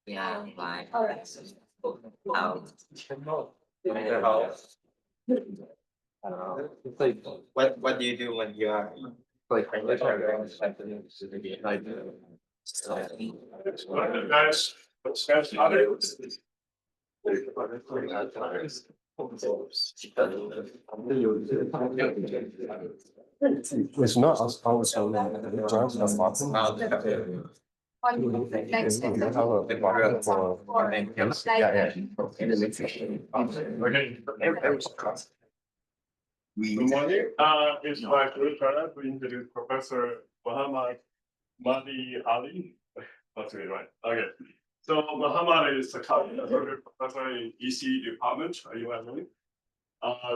Yeah, fine. All right. Out. What do you do when you are like It's not as powerful drugs as lots. Good morning. It's my great pleasure to introduce Professor Mohammad Maddah-Ali. That's it, right? Okay. So Mohammad is a professor in EC department at UMA.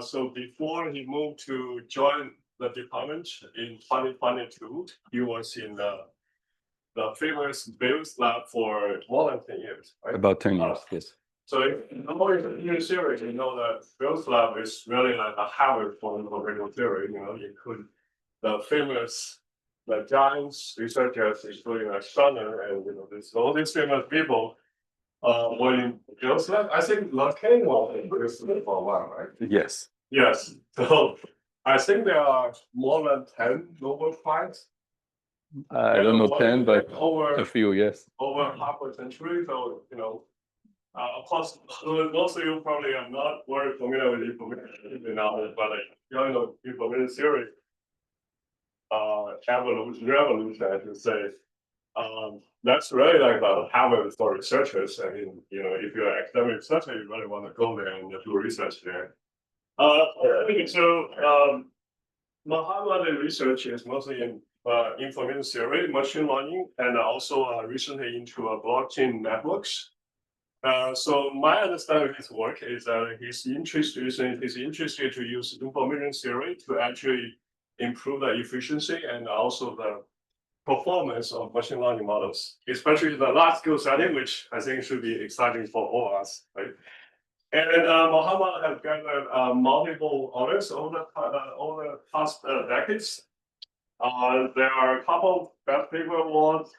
So before he moved to join the department in 2022, he was in the famous Bill's lab for more than 10 years, right? About 10 years, yes. So if you know in theory, you know that Bill's lab is really like a Harvard for radio theory. You know, include the famous, the giants researchers, including Shannon, and there's all these famous people. Were in Bill's lab. I think Locke was in Bill's lab for a while, right? Yes. Yes. So I think there are more than 10 Nobel Prize. I don't know 10, but over a few, yes. over half a century. So of course, most of you probably are not very familiar with information now, but information theory, revolution, I should say. That's really like a Harvard for researchers. I mean, if you're an academic researcher, you really want to go there and do research there. Mohammad research is mostly in information theory, machine learning, and also recently into blockchain networks. So my understanding of his work is that he's interested to use information theory to actually improve the efficiency and also the performance of machine learning models, especially the large scale setting, which I think should be exciting for all of us, right? And Mohammad has gathered multiple honors over the past decades. There are a couple best paper awards,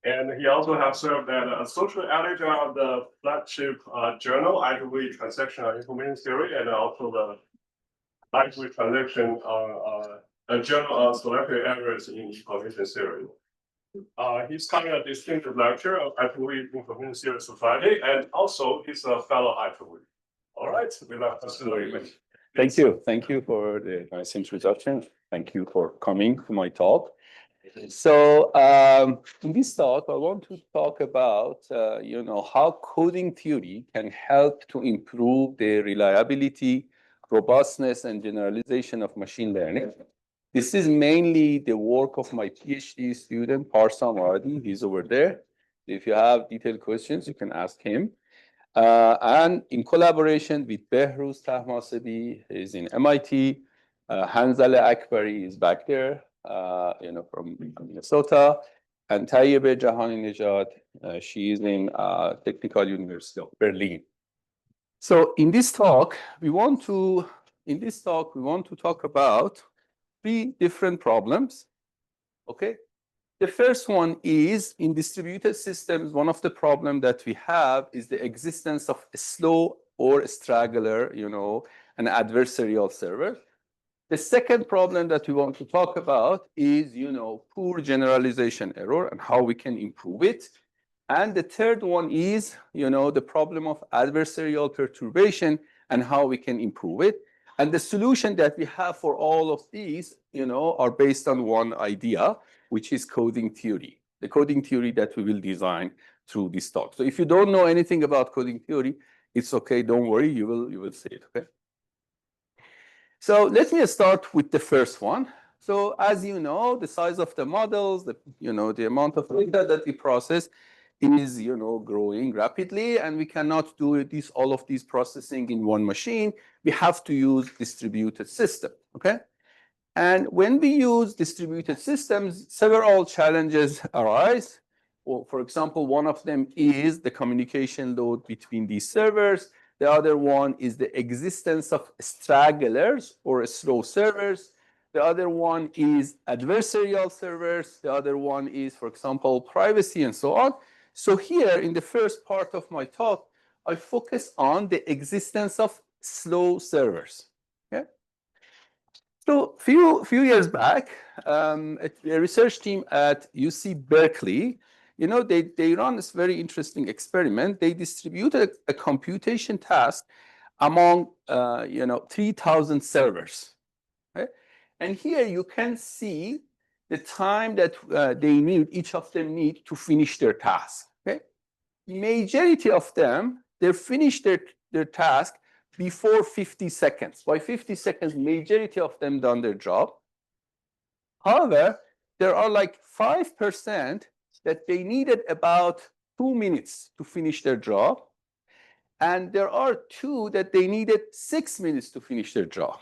and he also has served as a social editor of the flagship journal, IEEE Transactional Information Theory, and also the IEEE Transaction Journal of Selected Areas in Information Theory. He's coming a distinctive lecture of IEEE Information Theory Society, and also he's a fellow IEEE. All right, without further ado. Thank you. Thank you for the nice introduction. Thank you for coming to my talk. So in this talk, I want to talk about, how coding theory can help to improve the reliability, robustness, and generalization of machine learning. This is mainly the work of my PhD student, Parsa Maradi. He's over there. If you have detailed questions, you can ask him. And in collaboration with Behruz Tahmasabi, he's in MIT. Hanzala Akbari is back there, from Minnesota. And Tayyebe Jahani Nejad, she is in Technical University of Berlin. So in this talk, we want to talk about 3 different problems, okay? The first one is, in distributed systems, one of the problems that we have is the existence of a slow or a straggler, an adversarial server. The second problem that we want to talk about is, poor generalization error and how we can improve it. And the third one is, the problem of adversarial perturbation and how we can improve it. And the solution that we have for all of these, are based on one idea, which is coding theory, the coding theory that we will design through this talk. So if you don't know anything about coding theory, it's okay, don't worry, you will see it, okay? So let me start with the first one. So as you know, the size of the models, the amount of data that we process is, growing rapidly, and we cannot do all of these processing in one machine. We have to use distributed system, okay? And when we use distributed systems, several challenges arise. Well, for example, one of them is the communication load between these servers. The other one is the existence of stragglers or slow servers. The other one is adversarial servers. The other one is, for example, privacy and so on. So here in the first part of my talk, I focus on the existence of slow servers. Okay? So few years back, a research team at UC Berkeley, they run this very interesting experiment. They distributed a computation task among 3,000 servers. Okay? And here you can see the time that each of them need to finish their task. Okay? Majority of them, they finish their task before 50 seconds. By 50 seconds, majority of them done their job. However, there are like 5% that they needed about 2 minutes to finish their job. And there are 2 that they needed 6 minutes to finish their job.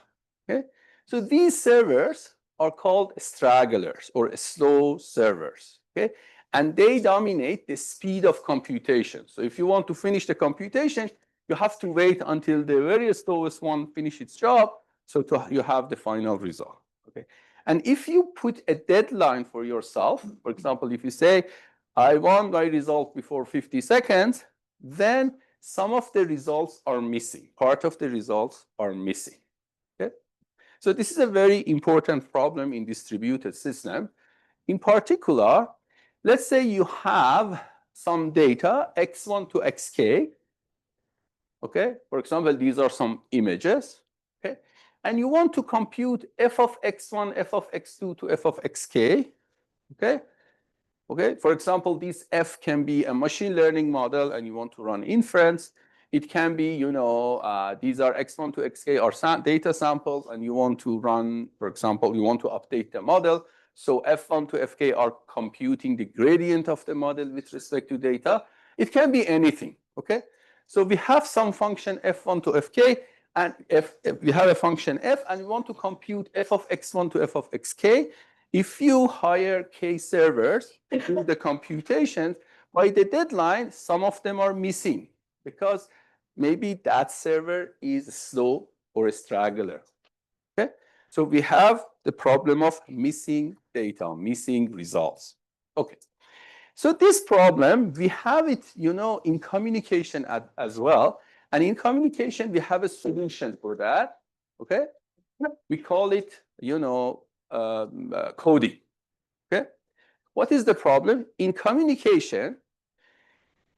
Okay? So these servers are called stragglers or slow servers. Okay? And they dominate the speed of computation. So if you want to finish the computation, you have to wait until the very slowest one finish its job, so you have the final result. Okay? And if you put a deadline for yourself, for example, if you say, I want my result before 50 seconds, then some of the results are missing. Part of the results are missing. Okay? So this is a very important problem in distributed system. In particular, let's say you have some data, x1 to xk. Okay, for example, these are some images. Okay, and you want to compute f of x1, f of x2 to f of xk. Okay, okay. For example, this f can be a machine learning model, and you want to run inference. It can be, these are x1 to xk are data samples, and you want to run, for example, you want to update the model. So f1 to fk are computing the gradient of the model with respect to data. It can be anything. Okay. So we have some function f1 to fk, and we have a function f, and we want to compute f of x1 to f of xk. If you hire k servers to do the computation, by the deadline, some of them are missing because maybe that server is slow or a straggler. Okay? So we have the problem of missing data, missing results. Okay. So this problem, we have it, in communication as well. And in communication, we have a solution for that. Okay? We call it, coding. Okay? What is the problem? In communication,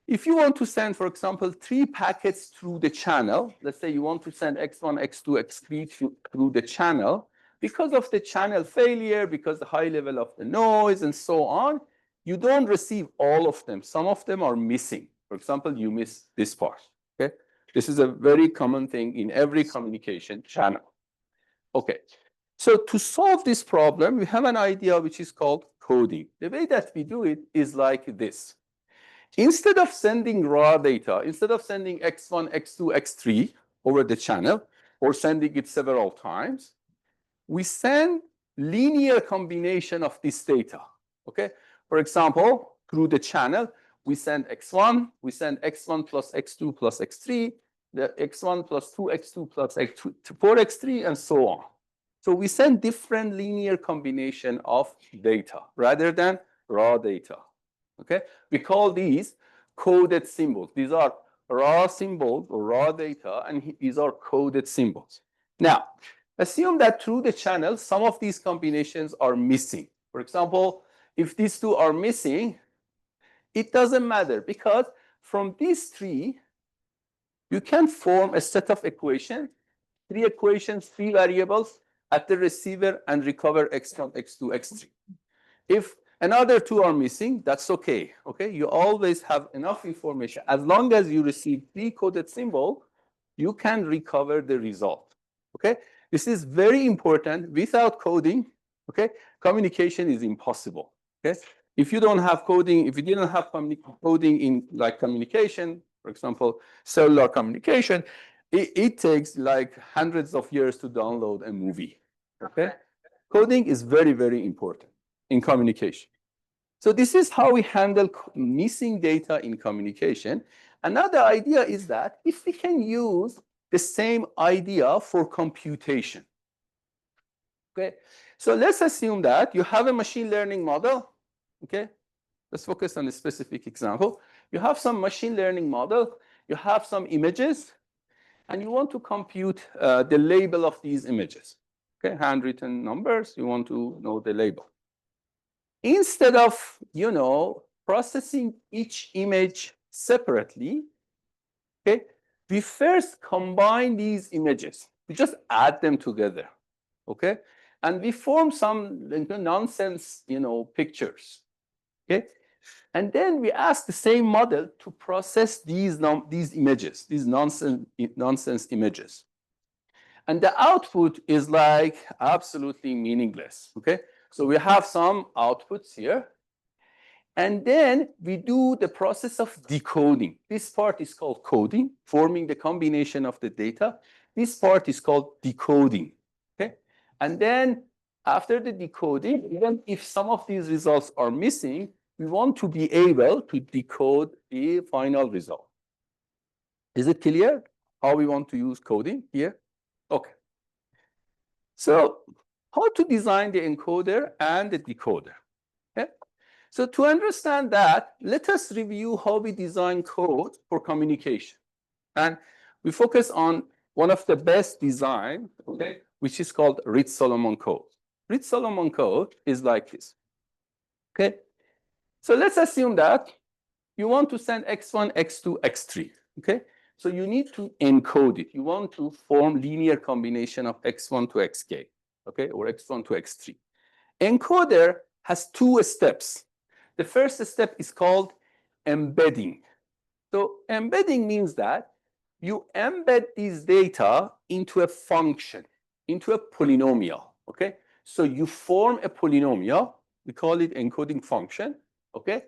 if you want to send, for example, 3 packets through the channel, let's say you want to send x1, x2, x3 through the channel, because of the channel failure, because the high level of the noise and so on, you don't receive all of them. Some of them are missing. For example, you miss this part. Okay? This is a very common thing in every communication channel. Okay. So to solve this problem, we have an idea which is called coding. The way that we do it is like this. Instead of sending raw data, instead of sending x1, x2, x3 over the channel, or sending it several times, we send linear combination of this data. Okay? For example, through the channel, we send x1, we send x1 plus x2 plus x3, the x1 plus 2x2 plus 4x3, and so on. So we send different linear combination of data rather than raw data. Okay? We call these coded symbols. These are raw symbols or raw data, and these are coded symbols. Now, assume that through the channel, some of these combinations are missing. For example, if these 2 are missing, it doesn't matter because from these 3, you can form a set of equations, 3 equations, 3 variables at the receiver and recover x1, x2, x3. If another 2 are missing, that's okay. Okay, you always have enough information. As long as you receive 3 coded symbol, you can recover the result. Okay, this is very important. Without coding, okay, communication is impossible. Okay, if you don't have coding, if you didn't have coding in like communication, for example, cellular communication, it takes like hundreds of years to download a movie. Okay, coding is very, very important in communication. So this is how we handle missing data in communication. Another idea is that if we can use the same idea for computation. Okay, so let's assume that you have a machine learning model. Okay, Let's focus on a specific example. You have some machine learning model, you have some images, and you want to compute the label of these images. Okay, handwritten numbers, you want to know the label. Instead of, processing each image separately, okay, we first combine these images. We just add them together, okay? And we form some nonsense, pictures, okay? And then we ask the same model to process these images, these nonsense images. And the output is like absolutely meaningless, okay? So we have some outputs here. And then we do the process of decoding. This part is called coding, forming the combination of the data. This part is called decoding, okay? And then after the decoding, even if some of these results are missing, we want to be able to decode the final result. Is it clear how we want to use coding here? Okay. So how to design the encoder and the decoder? Okay. So to understand that, let us review how we design code for communication. And we focus on one of the best design, okay, which is called Ritz-Solomon code. Ritz-Solomon code is like this. Okay. So let's assume that you want to send x1, x2, x3. Okay. So you need to encode it. You want to form linear combination of x1 to xk, okay, or x1 to x3. Encoder has two steps. The first step is called embedding. So embedding means that you embed these data into a function, into a polynomial, okay? So you form a polynomial, we call it encoding function, okay?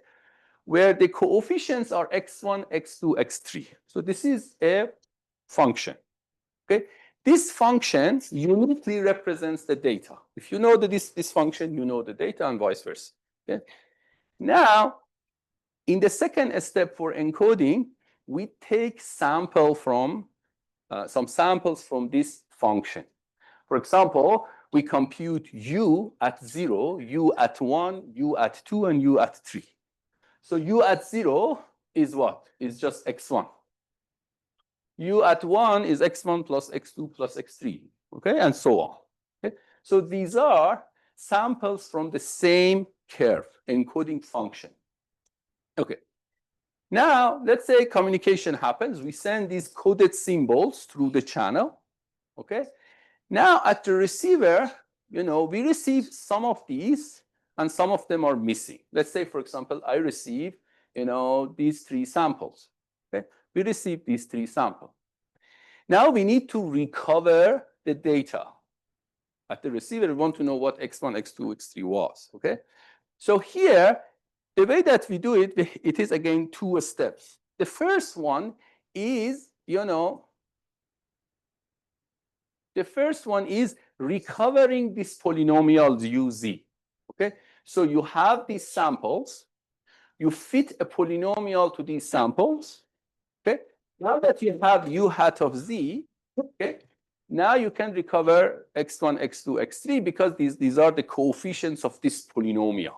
Where the coefficients are x1, x2, x3. So this is a function, okay? This function uniquely represents the data. If you know that this function, you know the data and vice versa, okay? Now, in the second step for encoding, we take sample from some samples from this function. For example, we compute u at 0, u at 1, u at 2, and u at 3. So u at 0 is what? Is just x1. U at 1 is x1 plus x2 plus x3, okay? And so on. Okay? So these are samples from the same curve, encoding function. Okay. Now, let's say communication happens. We send these coded symbols through the channel, okay? Now, at the receiver, we receive some of these, and some of them are missing. Let's say, for example, I receive, these 3 samples, okay? We receive these 3 samples. Now, we need to recover the data. At the receiver, we want to know what x1, x2, x3 was, okay? So here, the way that we do it, it is again 2 steps. The first one is, recovering this polynomial uz, okay? So you have these samples, you fit a polynomial to these samples, okay? Now that you have u hat of z, okay? Now you can recover x1, x2, x3 because these are the coefficients of this polynomial.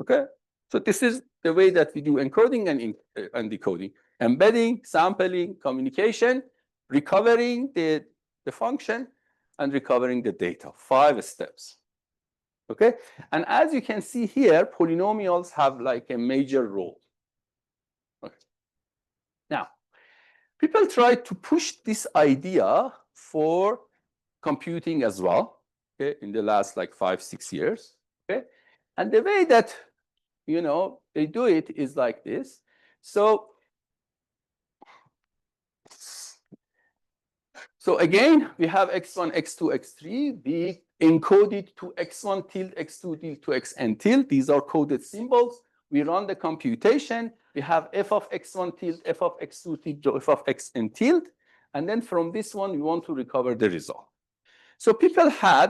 Okay, so this is the way that we do encoding and decoding: embedding, sampling, communication, recovering the function, and recovering the data. 5 steps. Okay, and as you can see here, polynomials have like a major role. Okay. Now, people try to push this idea for computing as well. Okay, in the last like 5-6 years. Okay. And the way that, they do it is like this. So again, we have x1, x2, x3. We encode it to x1 tilde, x2 tilde to xn tilde. These are coded symbols. We run the computation. We have f of x1 tilde, f of x2 tilde, f of xn tilde. And then from this one, we want to recover the result. So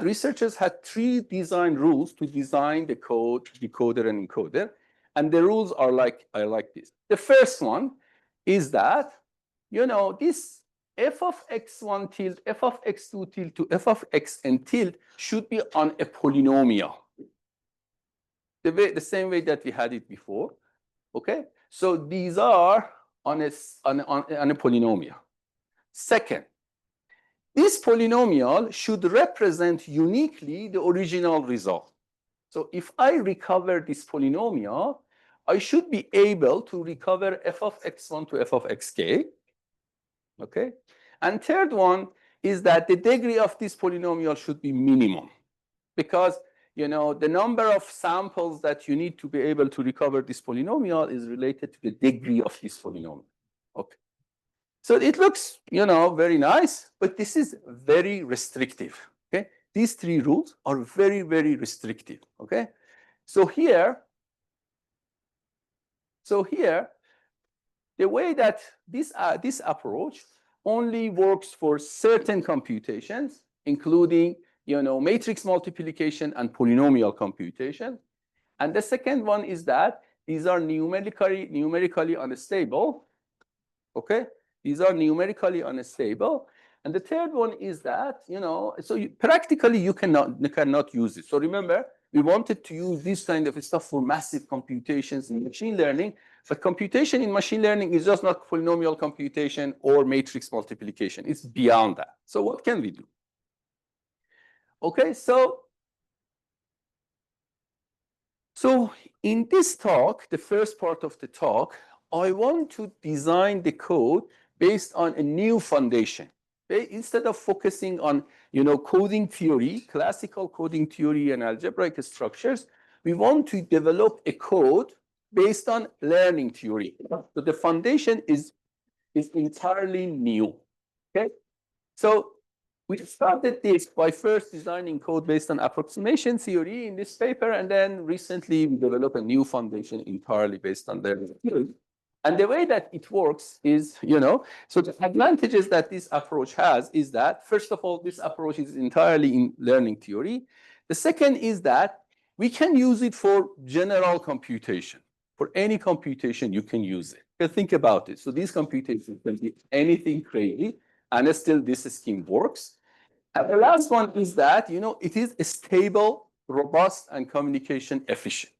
researchers had 3 design rules to design the code, decoder, and encoder. And the rules are like this. The first one is that, this f of x1 tilde, f of x2 tilde to f of xn tilde should be on a polynomial. the same way that we had it before. Okay, so these are on a polynomial. Second, this polynomial should represent uniquely the original result. So if I recover this polynomial, I should be able to recover f of x1 to f of xk. Okay, and third one is that the degree of this polynomial should be minimum, because the number of samples that you need to be able to recover this polynomial is related to the degree of this polynomial. Okay. So it looks, very nice, but this is very restrictive. Okay. These three rules are very, very restrictive. Okay. So here, the way that this approach only works for certain computations, including matrix multiplication and polynomial computation. And the second one is that these are numerically unstable. Okay, these are numerically unstable. And the third one is that practically you cannot use it. So remember, we wanted to use this kind of stuff for massive computations in machine learning, but computation in machine learning is just not polynomial computation or matrix multiplication. It's beyond that. So what can we do? Okay, so in this talk, the first part of the talk, I want to design the code based on a new foundation. Okay? Instead of focusing on coding theory, classical coding theory and algebraic structures, we want to develop a code based on learning theory. So the foundation is entirely new. Okay, so we started this by first designing code based on approximation theory in this paper, and then recently we developed a new foundation entirely based on learning theory. And the way that it works is, so the advantages that this approach has is that, first of all, this approach is entirely in learning theory. The second is that we can use it for general computation. For any computation, you can use it. You think about it. So these computations can be anything crazy, and still this scheme works. And the last one is that, it is stable, robust, and communication efficient.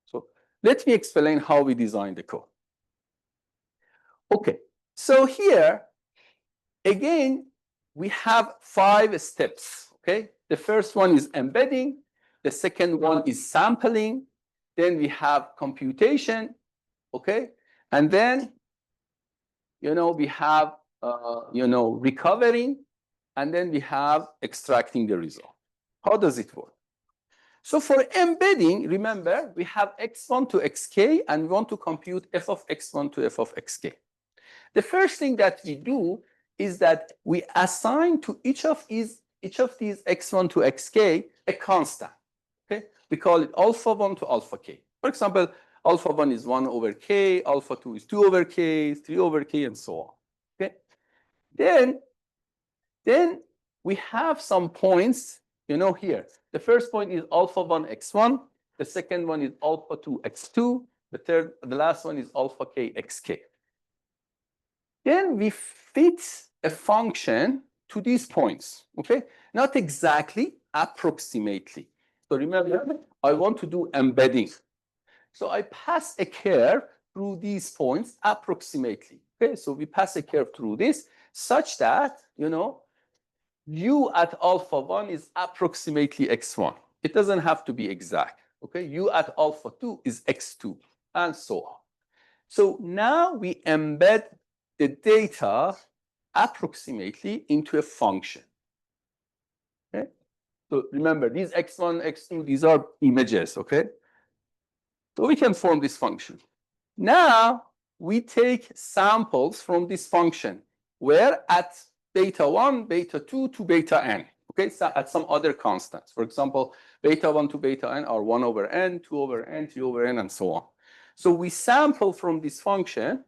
So let me explain how we design the code. Okay, so here, again, we have 5 steps, okay? The first one is embedding. The second one is sampling. Then we have computation, okay? And then, we have, recovering. And then we have extracting the result. How does it work? So for embedding, remember, we have x1 to xk, and we want to compute f of x1 to f of xk. The first thing that we do is that we assign to each of these x1 to xk a constant. Okay, we call it alpha 1 to alpha k. For example, alpha 1 is 1 over k, alpha 2 is 2 over k, 3 over k, and so on. Okay, then we have some points, here. The first point is alpha 1 x1. The second one is alpha 2 x2. The last one is alpha k xk. Then we fit a function to these points, okay? Not exactly, approximately. So remember, I want to do embedding. So I pass a curve through these points approximately. Okay, so we pass a curve through this such that, u at alpha 1 is approximately x1. It doesn't have to be exact. Okay, u at alpha 2 is x2, and so on. So now we embed the data approximately into a function. Okay, so remember, these x1, x2, these are images. Okay, so we can form this function. Now we take samples from this function, where at beta 1, beta 2 to beta n. Okay, so at some other constants. For example, beta 1 to beta n are 1 over n, 2 over n, 3 over n, and so on. So we sample from this function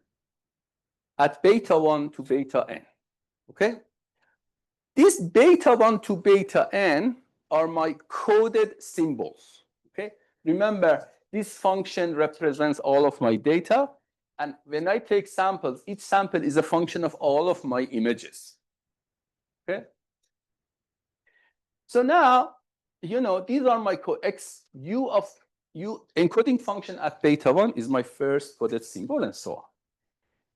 at beta 1 to beta n. Okay? These beta 1 to beta n are my coded symbols. Okay? Remember, this function represents all of my data. And when I take samples, each sample is a function of all of my images. Okay? So now, these are my u of encoding function at beta 1 is my first coded symbol and so on.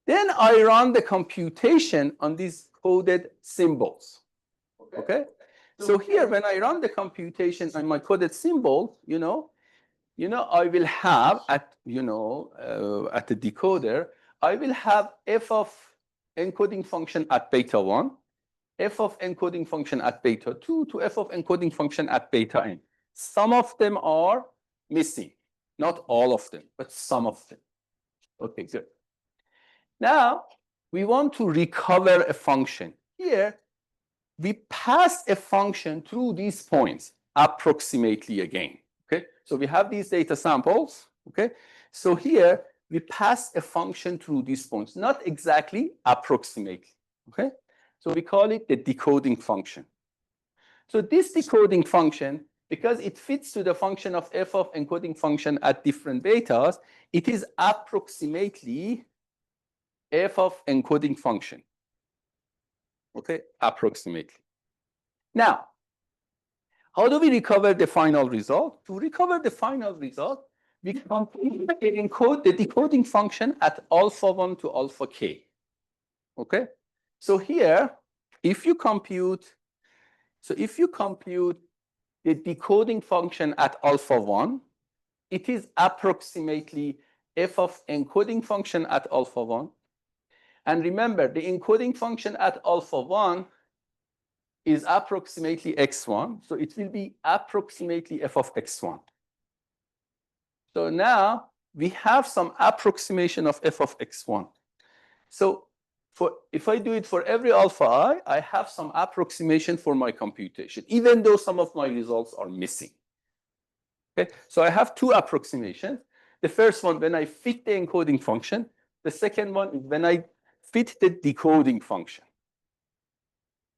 Then I run the computation on these coded symbols. Okay? So here, when I run the computation on my coded symbol, I will have at the decoder, I will have f of encoding function at beta 1, f of encoding function at beta 2 to f of encoding function at beta n. Some of them are missing, not all of them, but some of them. Okay, good. Now, we want to recover a function. Here, we pass a function through these points approximately again. Okay, so we have these data samples. Okay, so here we pass a function through these points, not exactly, approximately. Okay, so we call it the decoding function. So this decoding function, because it fits to the function of f of encoding function at different betas, it is approximately f of encoding function. Okay, approximately. Now, how do we recover the final result? To recover the final result, we encode the decoding function at alpha 1 to alpha k. Okay, so here, if you compute the decoding function at alpha 1, it is approximately f of encoding function at alpha 1. And remember, the encoding function at alpha 1 is approximately x1. So it will be approximately f of x1. So now we have some approximation of f of x1. So if I do it for every alpha I, I have some approximation for my computation, even though some of my results are missing. Okay, so I have two approximations. The first one, when I fit the encoding function. The second one is when I fit the decoding function.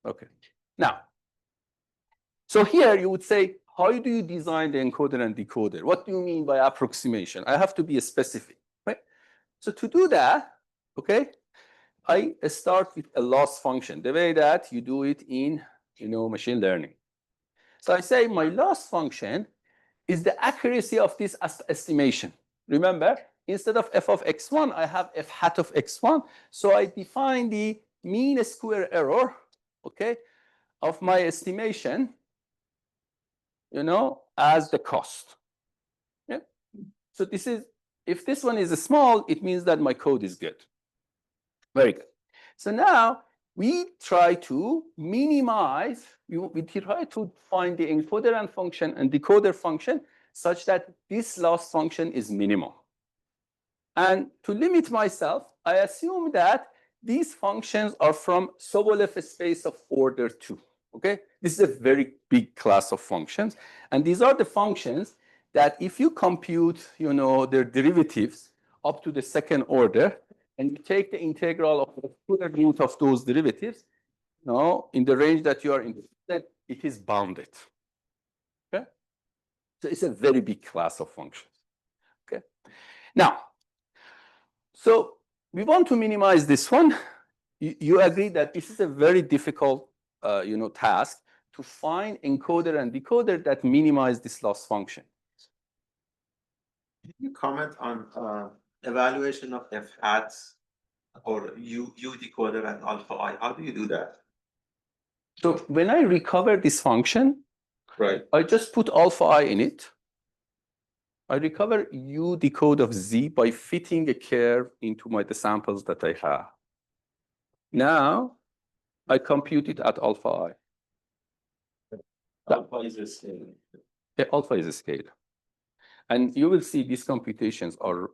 Okay, now, so here you would say, how do you design the encoder and decoder? What do you mean by approximation? I have to be specific, right? So to do that, okay, I start with a loss function, the way that you do it in, machine learning. So I say my loss function is the accuracy of this estimation. Remember, instead of f of x1, I have f hat of x1. So I define the mean square error, okay, of my estimation, as the cost. Yeah. So this is, if this one is small, it means that my code is good. Very good. So now we try to minimize, we try to find the encoder and function and decoder function such that this loss function is minimal. And to limit myself, I assume that these functions are from Sobolev space of order 2. Okay, this is a very big class of functions, and these are the functions that if you compute, their derivatives up to the second order, and you take the integral of the square root of those derivatives, in the range that you are in, then it is bounded. Okay, so it's a very big class of functions. Okay, now, so we want to minimize this one. You agree that this is a very difficult task to find encoder and decoder that minimize this loss function. Can you comment on evaluation of f hats or u decoder and alpha I? How do you do that? So when I recover this function, Right. I just put alpha I in it. I recover u decode of z by fitting a curve into the samples that I have. Now I compute it at alpha I. Alpha is a scale. Yeah, alpha is a scale. And you will see these computations are,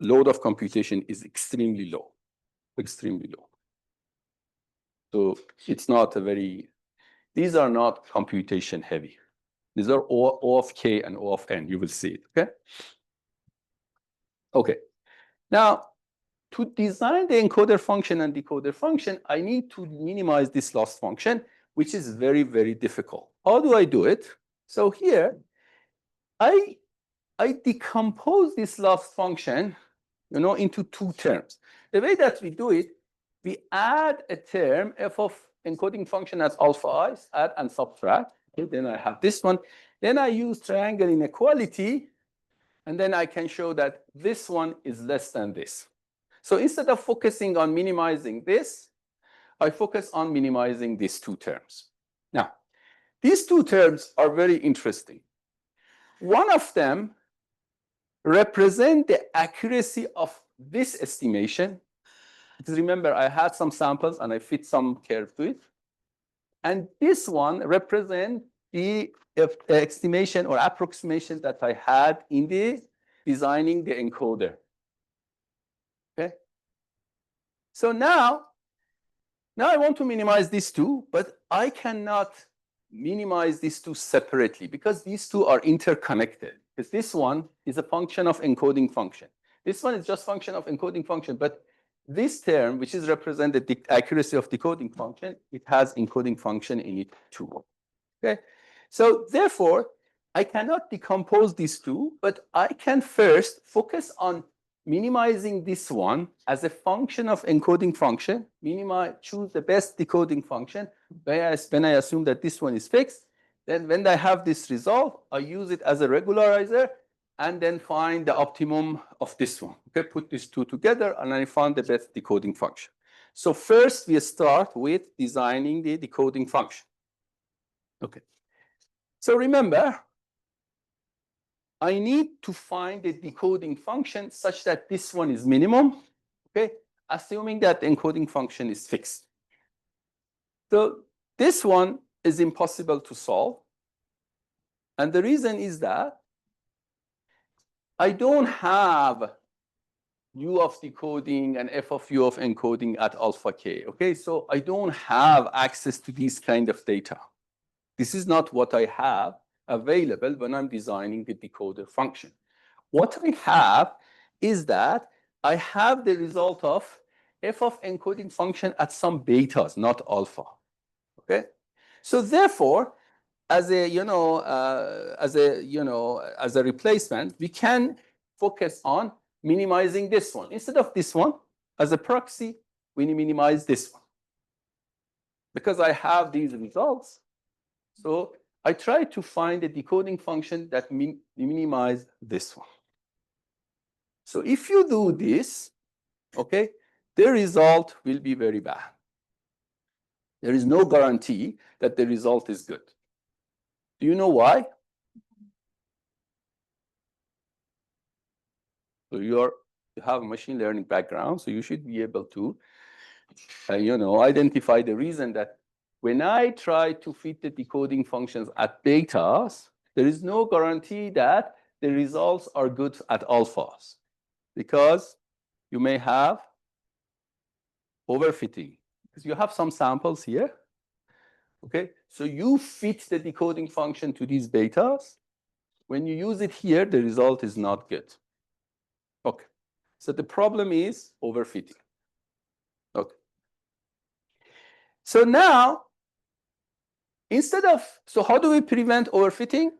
load of computation is extremely low, extremely low. So it's not these are not computation heavy. These are O of k and O of n, you will see it, okay? Okay, now to design the encoder function and decoder function, I need to minimize this loss function, which is very, very difficult. How do I do it? So here, I decompose this loss function, into two terms. The way that we do it, we add a term, f of encoding function as alpha I, add and subtract. Okay, then I have this one. Then I use triangle inequality, And then I can show that this one is less than this. So instead of focusing on minimizing this, I focus on minimizing these two terms. Now, these two terms are very interesting. One of them represents the accuracy of this estimation. Because remember, I had some samples and I fit some curve to it. And this one represents the estimation or approximation that I had in the designing the encoder. Okay. So now I want to minimize these two, but I cannot minimize these two separately because these two are interconnected. Because this one is a function of encoding function. This one is just function of encoding function, but this term, which is represented the accuracy of decoding function, it has encoding function in it too. Okay, so therefore, I cannot decompose these two, but I can first focus on minimizing this one as a function of encoding function, choose the best decoding function. When I assume that this one is fixed, then when I have this result, I use it as a regularizer and then find the optimum of this one. Okay, put these two together and I find the best decoding function. So first we start with designing the decoding function. Okay, so remember, I need to find the decoding function such that this one is minimum, okay, assuming that the encoding function is fixed. So this one is impossible to solve. And the reason is that I don't have U of decoding and F of U of encoding at alpha k, okay? So I don't have access to these kind of data. This is not what I have available when I'm designing the decoder function. What I have is that I have the result of F of encoding function at some betas, not alpha, okay? So therefore, as a replacement, we can focus on minimizing this one. Instead of this one, as a proxy, we minimize this one. Because I have these results, so I try to find a decoding function that minimizes this one. So if you do this, okay, the result will be very bad. There is no guarantee that the result is good. Do you know why? So you have a machine learning background, so you should be able to, identify the reason that when I try to fit the decoding functions at betas, there is no guarantee that the results are good at alphas, because you may have overfitting. Because you have some samples here, okay? So you fit the decoding function to these betas. When you use it here, the result is not good. Okay, so the problem is overfitting. Okay. So now, so how do we prevent overfitting?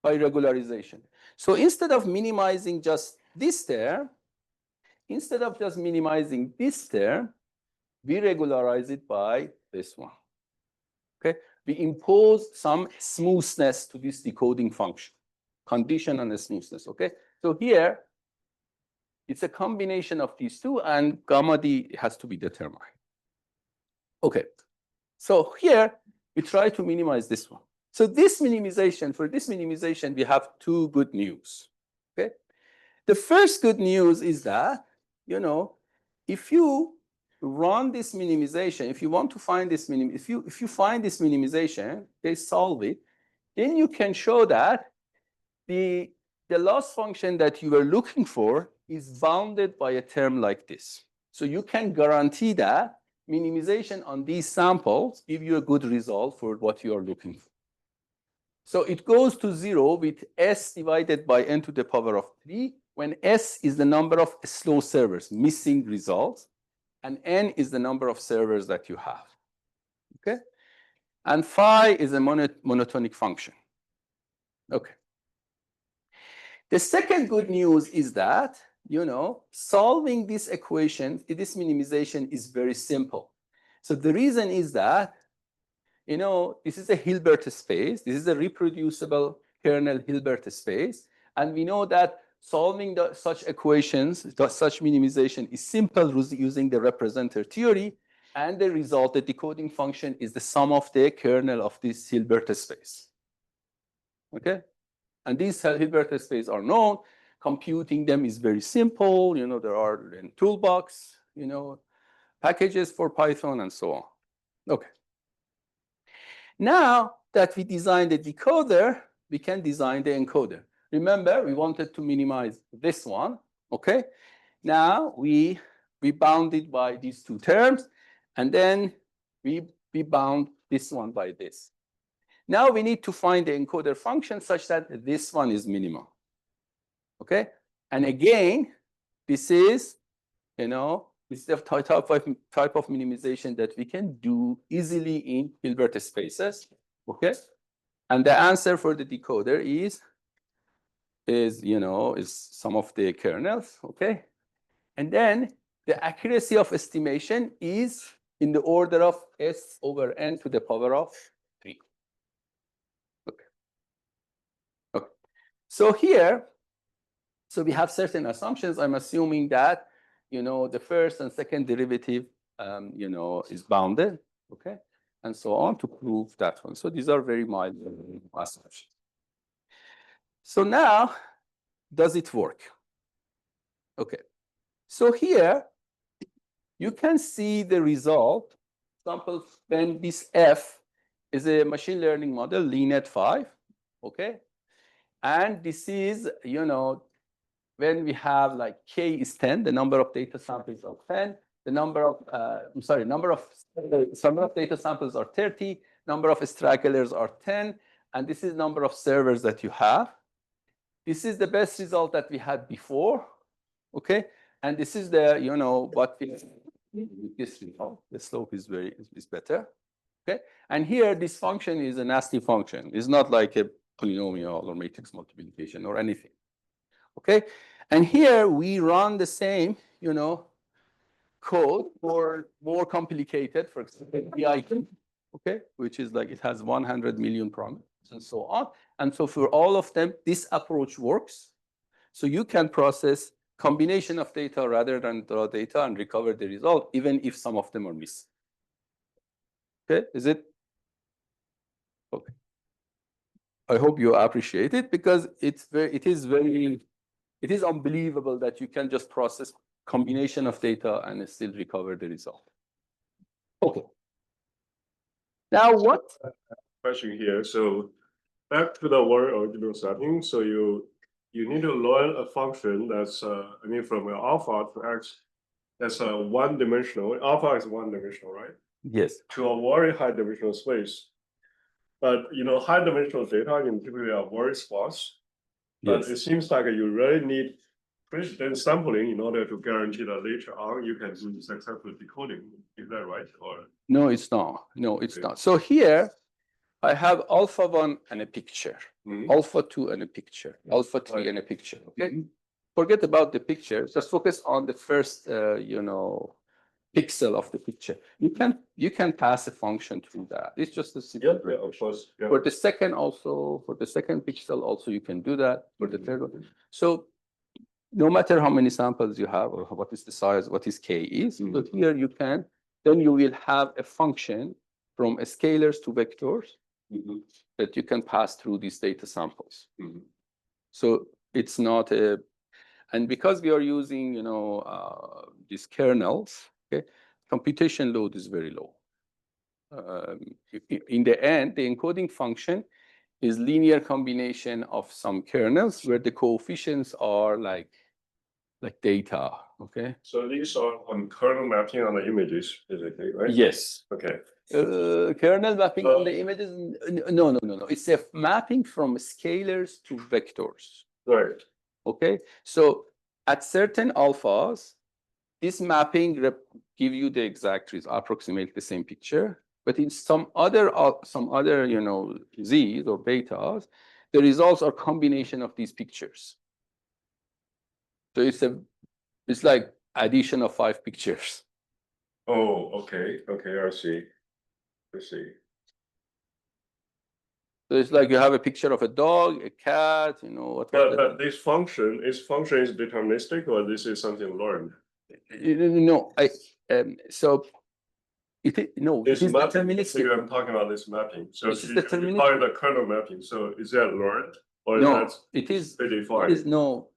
By regularization. So instead of minimizing just this term, instead of just minimizing this term, we regularize it by this one. Okay, we impose some smoothness to this decoding function, condition on the smoothness. Okay, so here it's a combination of these two, and gamma d has to be determined. Okay, so here we try to minimize this one. So for this minimization, we have two good news. Okay, the first good news is that, if you run this minimization, if you want to find this if you find this minimization, they solve it, then you can show that the loss function that you were looking for is bounded by a term like this. So you can guarantee that minimization on these samples give you a good result for what you are looking for. So it goes to 0 with S divided by n to the power of 3, when S is the number of slow servers, missing results, and n is the number of servers that you have. Okay? And phi is a monotonic function. Okay. The second good news is that, solving this equation, this minimization is very simple. So the reason is that, this is a Hilbert space. This is a reproducible kernel Hilbert space. And we know that solving such equations, such minimization is simple using the representer theory. And the result, the decoding function, is the sum of the kernel of this Hilbert space. Okay? And these Hilbert spaces are known. Computing them is very simple. You know, there are in toolbox, you know, packages for Python and so on. Okay. Now that we designed the decoder, we can design the encoder. Remember, we wanted to minimize this one, okay? Now we bound it by these two terms, and then we bound this one by this. Now we need to find the encoder function such that this one is minimum, okay? And again, this is, you know, this is the type of minimization that we can do easily in Hilbert spaces, okay? And the answer for the decoder is some of the kernels, okay? And then the accuracy of estimation is in the order of S over N to the power of 3. Okay. Okay. So here, so we have certain assumptions. I'm assuming that, you know, the first and second derivative, you know, is bounded, okay? And so on to prove that one. So these are very mild assumptions. So now, does it work? Okay. So here, you can see the result. Example, when this F is a machine learning model, LeanNet 5, okay? And this is, you know, when we have like K is 10, the number of data samples are 10, the number of, number of data samples are 30, number of stragglers are 10, and this is number of servers that you have. This is the best result that we had before, okay? And this is the, you know, what we, this result, the slope is better, okay? And here, this function is a nasty function. It's not like a polynomial or matrix multiplication or anything, okay? And here, we run the same, you know, code for more complicated, for example, PIQ, okay? Which is like, it has 100 million parameters and so on. And so for all of them, this approach works. So you can process combination of data rather than draw data and recover the result, even if some of them are missing. Okay, is it? Okay. I hope you appreciate it because it is unbelievable that you can just process combination of data and still recover the result. Okay. Now what? Question here. So back to the very original setting. So you need to learn a function that's I mean from an alpha to x that's one-dimensional. Alpha is one-dimensional, right? Yes. To a very high-dimensional space. But you know, high-dimensional data in typically are very sparse. But Yes. it seems like you really need precedent sampling in order to guarantee that later on you can do successful decoding. Is that right? Or No, it's not. No, it's Okay. not. So here I have alpha 1 and a picture, alpha 2 and a picture, alpha 3 Right. and a picture. Okay. Forget about the picture. Just focus on the first, you know, pixel of the picture. You can pass a function through that. It's just a simple yeah, of course. Yeah. For the second also, for the second pixel also, you can do that. For the third one. So no matter how many samples you have or what is the size, what is K is, so here you can, then you will have a function from scalars to vectors that you can pass through these data samples. So it's not a, and because we are using, you know, these kernels, okay, computation load is very low. In the end, the encoding function is linear combination of some kernels where the coefficients are like data, okay? So these are on kernel mapping on the images, basically, right? Yes. Okay. Kernel mapping on the images? No. It's a mapping from scalars to vectors. Right. Okay. So at certain alphas, this mapping give you the exact result, approximate the same picture. But in some other, you know, Z's or betas, the results are combination of these pictures. So it's like addition of 5 pictures. Oh, okay. Okay, I see. So it's like you have a picture of a dog, a cat, you know, what. But this function is deterministic, or this is something learned? No, so no, It's it is mapping. deterministic. I'm talking about this mapping. So This is you deterministic. call it the kernel mapping. So is that learned or No, that's it is, predefined? no,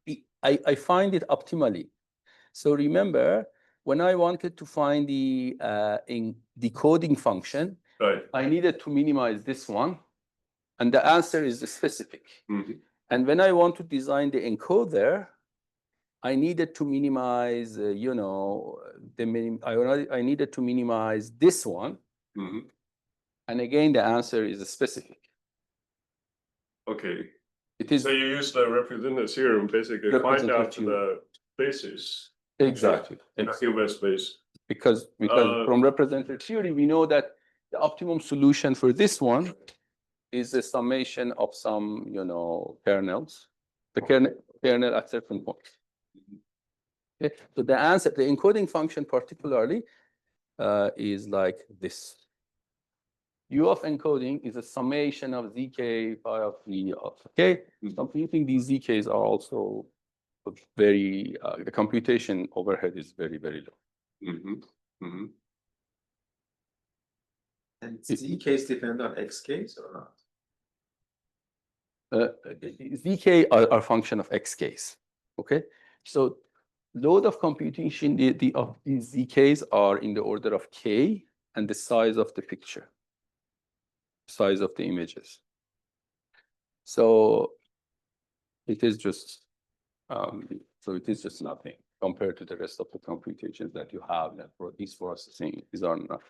I find it optimally. So remember, when I wanted to find the decoding function, Right. I needed to minimize this one, and the answer is specific. Mhm. And when I want to design the encoder, I needed to minimize, you know, I needed to minimize this one. Mhm. And again, the answer is specific. Okay. It is So you use the representative theorem basically find Representative out theorem. the basis exactly. in a Hilbert space. Because from representative theory, we know that the optimum solution for this one is a summation of some, you know, kernels, the kernel at certain points. Okay? So the answer, the encoding function particularly, is like this. U of encoding is a summation of zk phi of v of, okay? Computing these zk's are also very, the computation overhead is very, very low. Mhm. Mhm. And Z case depend on X case or not? Zk are function of x case, okay? So load of computation of these zk's are in the order of k and the size of the picture, size of the images. So it is just nothing compared to the rest of the computations that you have that for these processing. These are not.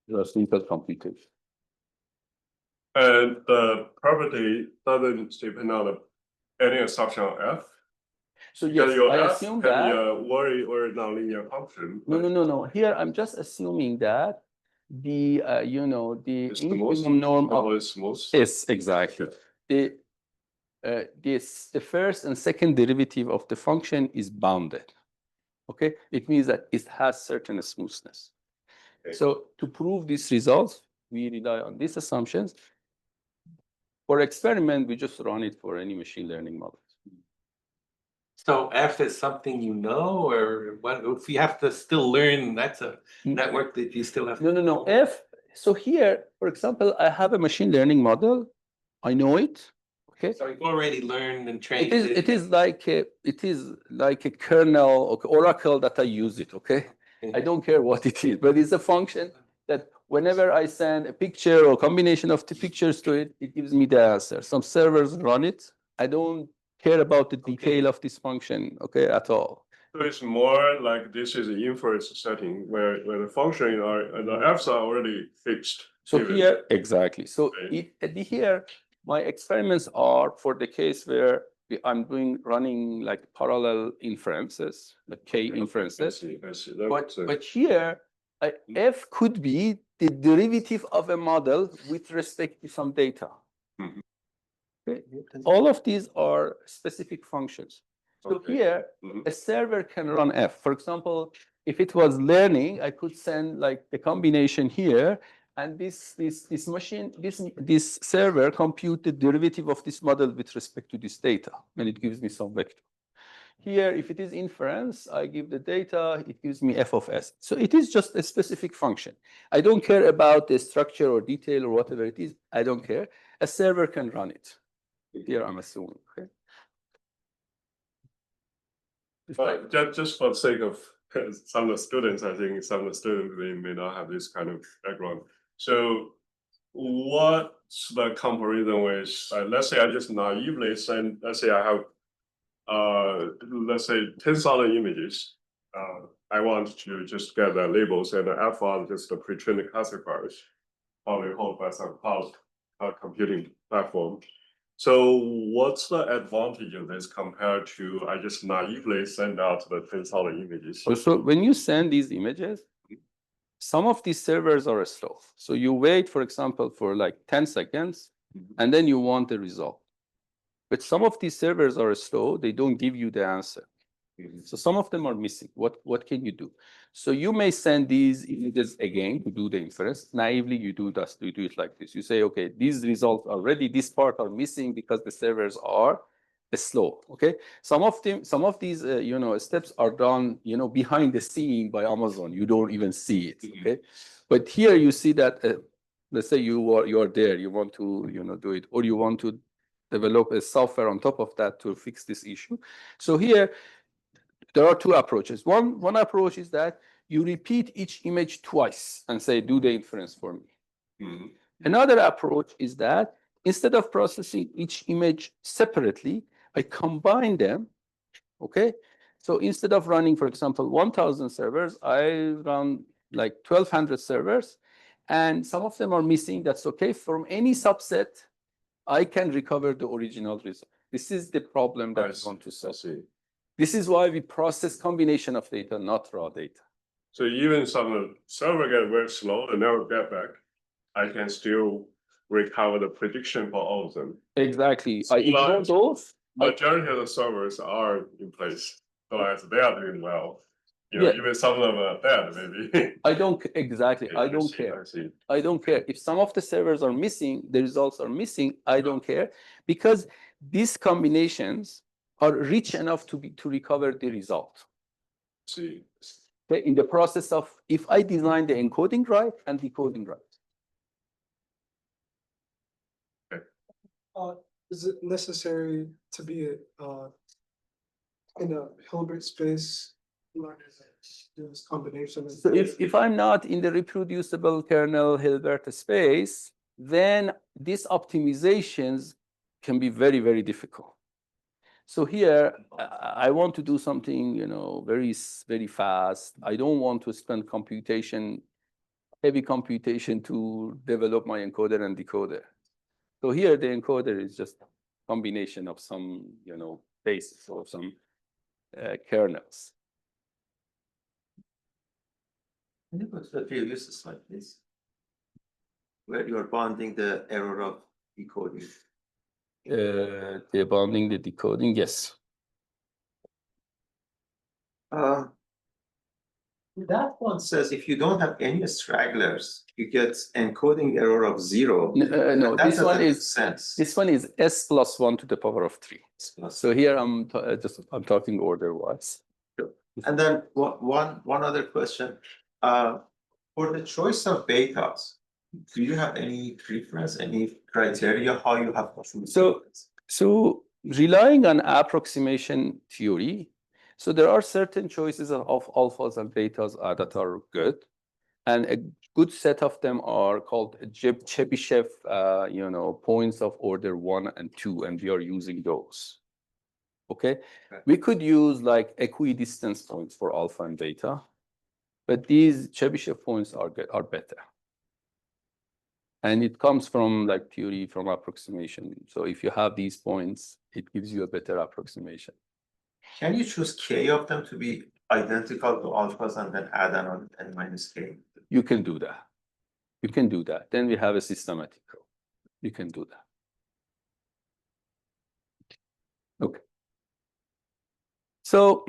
They are simple computation. And the property doesn't depend on any assumption on F. So Because yes, your I F assume can be that. a Worry or nonlinear function. No. Here I'm just assuming that the you know, the It's the most infimum norm of always smooth. yes, exactly. The first and second derivative of the function is bounded. Okay, it means that it has certain smoothness. Okay. So to prove these results, we rely on these assumptions. For experiment, we just run it for any machine learning model. So F is something you know, or what, if you have to still learn, that's a network that you still have. No. F, so here, for example, I have a machine learning model. I know it. Okay. So you've already learned and trained. It is like a kernel or oracle that I use it. Okay. I don't care what it is, but it's a function that whenever I send a picture or combination of the pictures to it, it gives me the answer. Some servers run it. I don't care about the detail of this function, okay, at all. So it's more like this is an inference setting where the function are and the F's are already fixed. So given. here, exactly. So Okay. here, my experiments are for the case where I'm running like parallel inferences, like K inferences. I see. That But, makes sense. but here, F could be the derivative of a model with respect to some data. Mhm. Okay. All of these are specific functions. So Okay. here, Mhm. a server can run F. For example, if it was learning, I could send like the combination here, and this machine, this server compute the derivative of this model with respect to this data, and it gives me some vector. Here, if it is inference, I give the data, it gives me f of s. So it is just a specific function. I don't care about the structure or detail or whatever it is. I don't care. A server can run it. Here, I'm assuming. Okay. Just for the sake of some of the students, I think some of the students they may not have this kind of background. So what's the comparison with, let's say I just naively send, let's say I have, let's say 10,000 images. I want to just get the labels and the alpha is just the pre-trained classifiers, probably held by some cloud computing platform. So what's the advantage of this compared to I just naively send out the 10,000 images? So when you send these images, some of these servers are slow. So you wait, for example, for like 10 seconds, and then you want the result. But some of these servers are slow. They don't give you the answer. So some of them are missing. What can you do? So you may send these images again to do the inference. Naively, you do it like this. You say, okay, these results already, this part are missing because the servers are slow. Okay, some of these steps are done behind the scene by Amazon. You don't even see it. Okay, but here you see that. Let's say you are there. You want to do it, or you want to develop a software on top of that to fix this issue. So here there are two approaches. One approach is that you repeat each image twice and say, do the inference for me. Another approach is that instead of processing each image separately, I combine them. Okay. So instead of running, for example, 1,000 servers, I run like 1,200 servers, and some of them are missing. That's okay. From any subset, I can recover the original result. This is the problem that we want to solve. This is why we process combination of data, not raw data. So even some server get very slow and never get back, I can still recover the prediction for all of them. Exactly. So I ignore those. Majority of the servers are in place, so as they are doing well. Even some of them are dead, maybe. I don't care. I don't care. If some of the servers are missing, the results are missing, I don't care, because these combinations are rich enough to recover the result. See. Okay, in the process of, if I design the encoding right and decoding right. Is it necessary to be in a Hilbert space in order to do this combination? So if I'm not in the reproducible kernel Hilbert space, then these optimizations can be very, very difficult. So here, I want to do something, very, very fast. I don't want to spend heavy computation to develop my encoder and decoder. So here, the encoder is just a combination of some, bases or some kernels. Can you go to the previous slide, please? Where you're bounding the error of decoding. The bounding, the decoding, yes. That one says if you don't have any stragglers, you get encoding error of 0. No, That this one doesn't make is sense. this one is s plus 1 to the power of 3. So here I'm talking order-wise. And then one other question. For the choice of betas, do you have any preference, any criteria how you have to choose? So relying on approximation theory, so there are certain choices of alphas and betas that are good, and a good set of them are called Chebyshev, points of order 1 and 2, and we are using those. Okay, we could use like equidistance points for alpha and beta, but these Chebyshev points are better. And it comes from like theory, from approximation. So if you have these points, it gives you a better approximation. Can you choose k of them to be identical to alphas and then add on n minus k? You can do that. You can do that. Then we have a systematic code. You can do that. Okay. So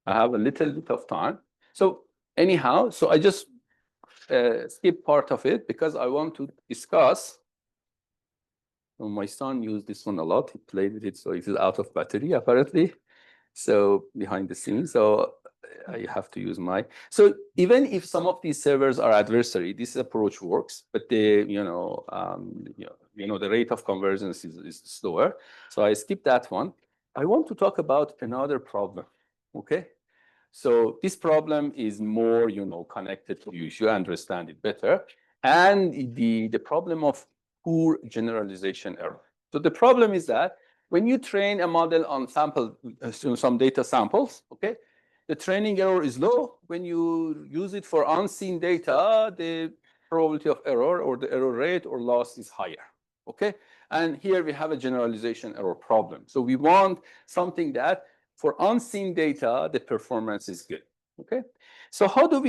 I have a little bit of time. So anyhow, so I just skip part of it because I want to discuss. So my son used this one a lot. He played with it, so it is out of battery apparently. So behind the scenes, so I have to use my. So even if some of these servers are adversary, this approach works, but the the rate of convergence is slower. So I skip that one. I want to talk about another problem. Okay. So this problem is more, connected to you. You understand it better. And the problem of poor generalization error. So the problem is that when you train a model on some data samples, okay, the training error is low. When you use it for unseen data, the probability of error or the error rate or loss is higher. Okay. And here we have a generalization error problem. So we want something that for unseen data, the performance is good. Okay. So how do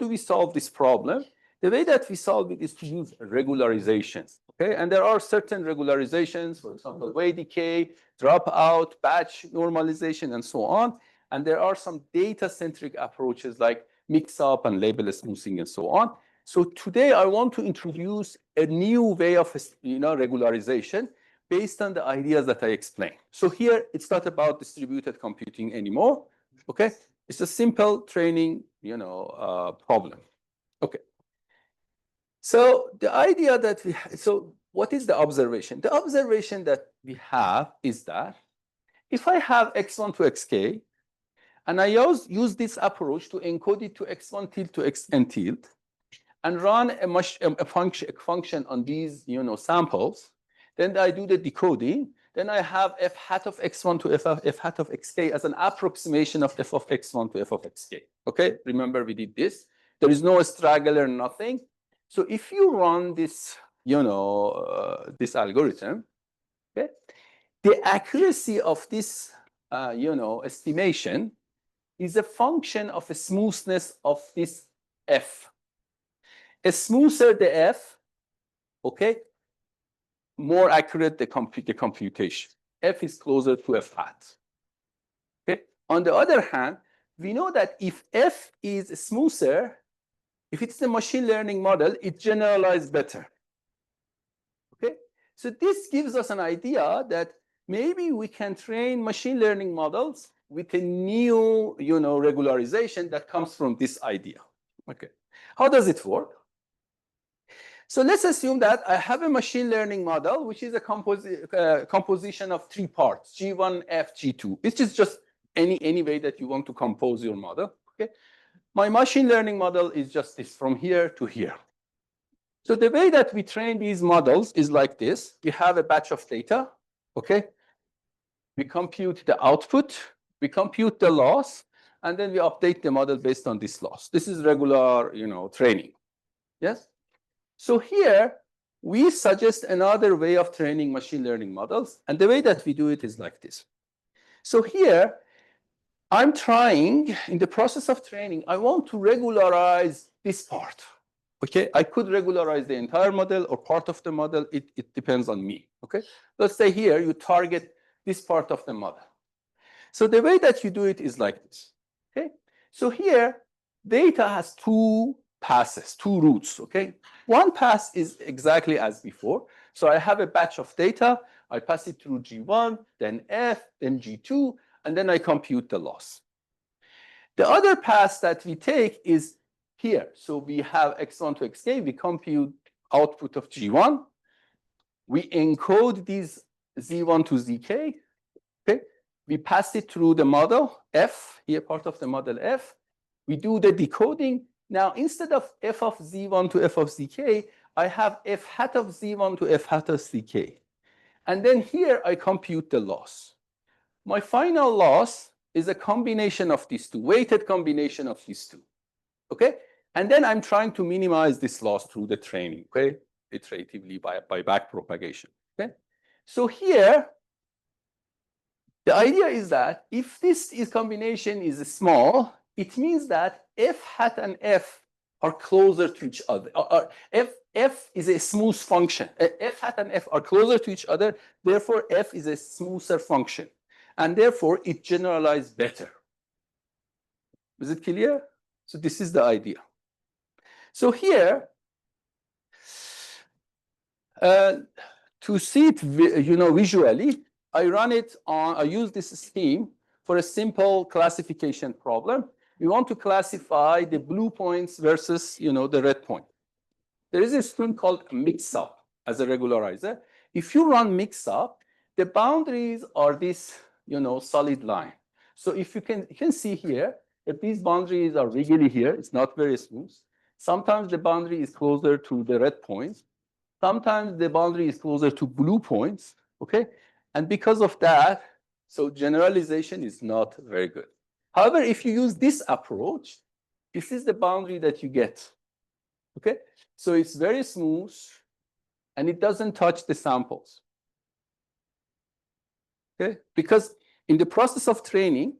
we solve this problem? The way that we solve it is to use regularizations. Okay, and there are certain regularizations, for example, weight decay, dropout, batch normalization, and so on. And there are some data-centric approaches like mix-up and label smoothing and so on. So today I want to introduce a new way of regularization based on the ideas that I explained. So here it's not about distributed computing anymore. Okay, it's a simple training problem. Okay. So the idea that so what is the observation? The observation that we have is that if I have x1 to xk, and I use this approach to encode it to x1 tilde to xn tilde, and run a function on these samples, then I do the decoding, then I have f hat of x1 to f hat of xk as an approximation of f of x1 to f of xk. Okay, remember we did this. There is no straggler, nothing. So if you run this, this algorithm, okay, the accuracy of this, estimation is a function of a smoothness of this f. A smoother the f, okay, more accurate the computation. F is closer to f hat. Okay. On the other hand, we know that if f is smoother, if it's the machine learning model, it generalizes better. Okay, so this gives us an idea that maybe we can train machine learning models with a new, regularization that comes from this idea. Okay, how does it work? So let's assume that I have a machine learning model, which is a composition of 3 parts: G1, F, G2. It's just any way that you want to compose your model. Okay. My machine learning model is just this, from here to here. So the way that we train these models is like this. We have a batch of data, okay? We compute the output, we compute the loss, and then we update the model based on this loss. This is regular, training, yes? So here, we suggest another way of training machine learning models, and the way that we do it is like this. So here, I'm trying, in the process of training, I want to regularize this part. Okay, I could regularize the entire model or part of the model. It depends on me. Okay, let's say here you target this part of the model. So the way that you do it is like this. Okay, so here data has 2 passes, 2 routes. Okay, one pass is exactly as before. So I have a batch of data. I pass it through G1, then F, then G2, and then I compute the loss. The other pass that we take is here. So we have x1 to xk, we compute output of G1. We encode these z1 to zk. Okay. We pass it through the model F, here part of the model F. We do the decoding. Now, instead of f of z1 to f of zk, I have f hat of z1 to f hat of zk. And then here I compute the loss. My final loss is a combination of these 2, weighted combination of these 2. Okay? And then I'm trying to minimize this loss through the training, okay? Iteratively by back propagation. Okay? So here, the idea is that if this combination is small, it means that f hat and f are closer to each other. F is a smooth function. F hat and f are closer to each other. Therefore, f is a smoother function. And therefore, it generalizes better. Is it clear? So this is the idea. So here, to see it, visually, I run it on. I use this scheme for a simple classification problem. We want to classify the blue points versus, the red point. There is a scheme called mix-up as a regularizer. If you run mix-up, the boundaries are this, solid line. So if you can see here, if these boundaries are really here, it's not very smooth. Sometimes the boundary is closer to the red points. Sometimes the boundary is closer to blue points, okay? And because of that, so generalization is not very good. However, if you use this approach, this is the boundary that you get, okay? So it's very smooth, and it doesn't touch the samples, okay? Because in the process of training,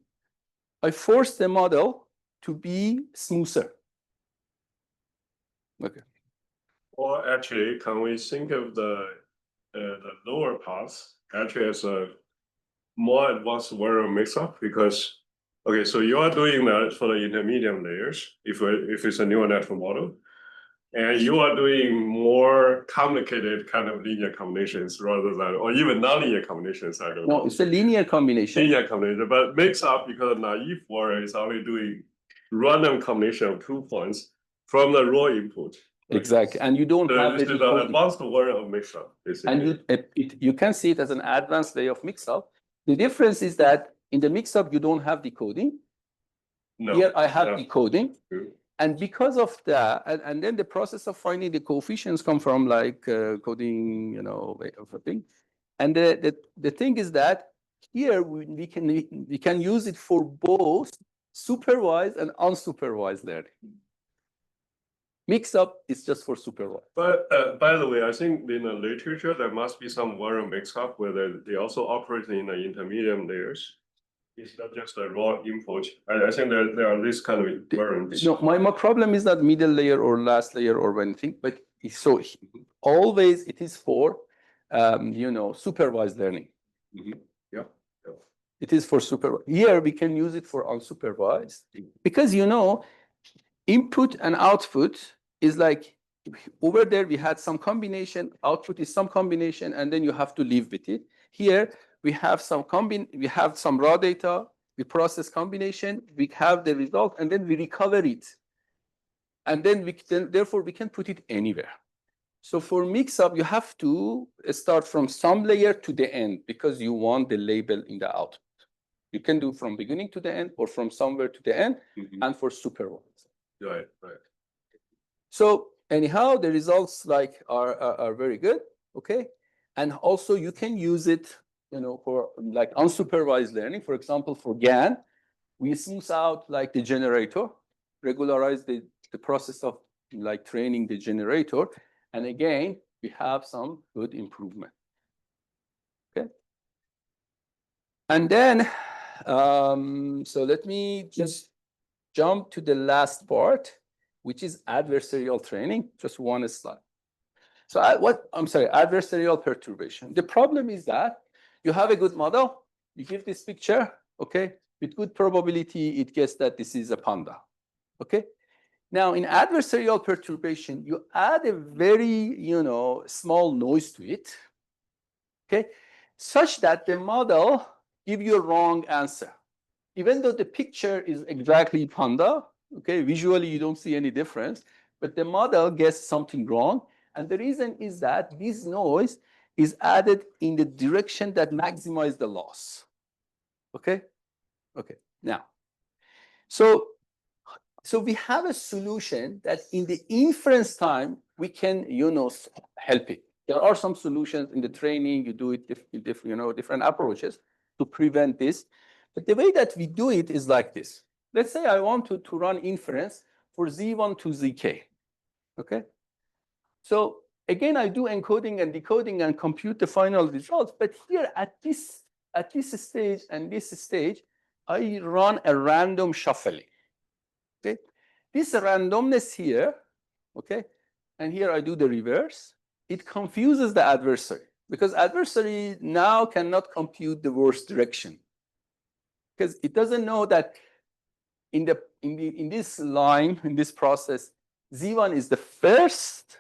I force the model to be smoother. Okay. Or actually, can we think of the lower paths actually as a more advanced variable mix-up? Because, okay, so you are doing that for the intermediate layers, if it's a neural network model, and you are doing more complicated kind of linear combinations rather than, or even nonlinear combinations, I don't know. No, it's a linear combination. Linear combination, but mix-up because naive variable is only doing random combination of 2 points from the raw input. Right? Exactly, and you don't So have this the is an decoding. advanced variant of mix-up, basically. And you can see it as an advanced way of mix-up. The difference is that in the mix-up, you don't have decoding. No, Here I have no. decoding. True. And because of that, and then the process of finding the coefficients come from like coding, you know, way of a thing. And the thing is that here we can use it for both supervised and unsupervised learning. Mix-up is just for supervised. But by the way, I think in the literature, there must be some variant mix-up where they also operate in the intermediate layers. It's not just a raw input. I think there are this kind of variants. No, my problem is not middle layer or last layer or anything, but so always it is for, you know, supervised learning. Mhm. Yeah. It is for supervised. Here we can use it for unsupervised because, you know, input and output is like over there we had some combination, output is some combination, and then you have to live with it. Here we have some raw data, we process combination, we have the result, and then we recover it. And then therefore we can put it anywhere. So for mix-up, you have to start from some layer to the end because you want the label in the output. You can do from beginning to the end or from somewhere to the end, and for supervised. Right. So anyhow, the results like are very good, okay? And also you can use it, you know, for like unsupervised learning. For example, for GAN, we smooth out like the generator, regularize the process of like training the generator. And again, we have some good improvement, okay? And then, so let me just jump to the last part, which is adversarial training, just one slide. So adversarial perturbation. The problem is that you have a good model, you give this picture, okay? With good probability, it gets that this is a panda, okay? Now, in adversarial perturbation, you add a very, you know, small noise to it, okay? Such that the model give you a wrong answer. Even though the picture is exactly panda, okay, visually you don't see any difference, but the model gets something wrong. And the reason is that this noise is added in the direction that maximizes the loss. Okay? Okay, now, so we have a solution that in the inference time, we can, you know, help it. There are some solutions in the training, you do it, different approaches to prevent this. But the way that we do it is like this. Let's say I want to run inference for Z1 to ZK, okay? So again, I do encoding and decoding and compute the final results. But here at this stage and this stage, I run a random shuffling, okay? This randomness here, okay? And here I do the reverse. It confuses the adversary because adversary now cannot compute the worst direction, because it doesn't know that in this line, in this process, Z1 is the first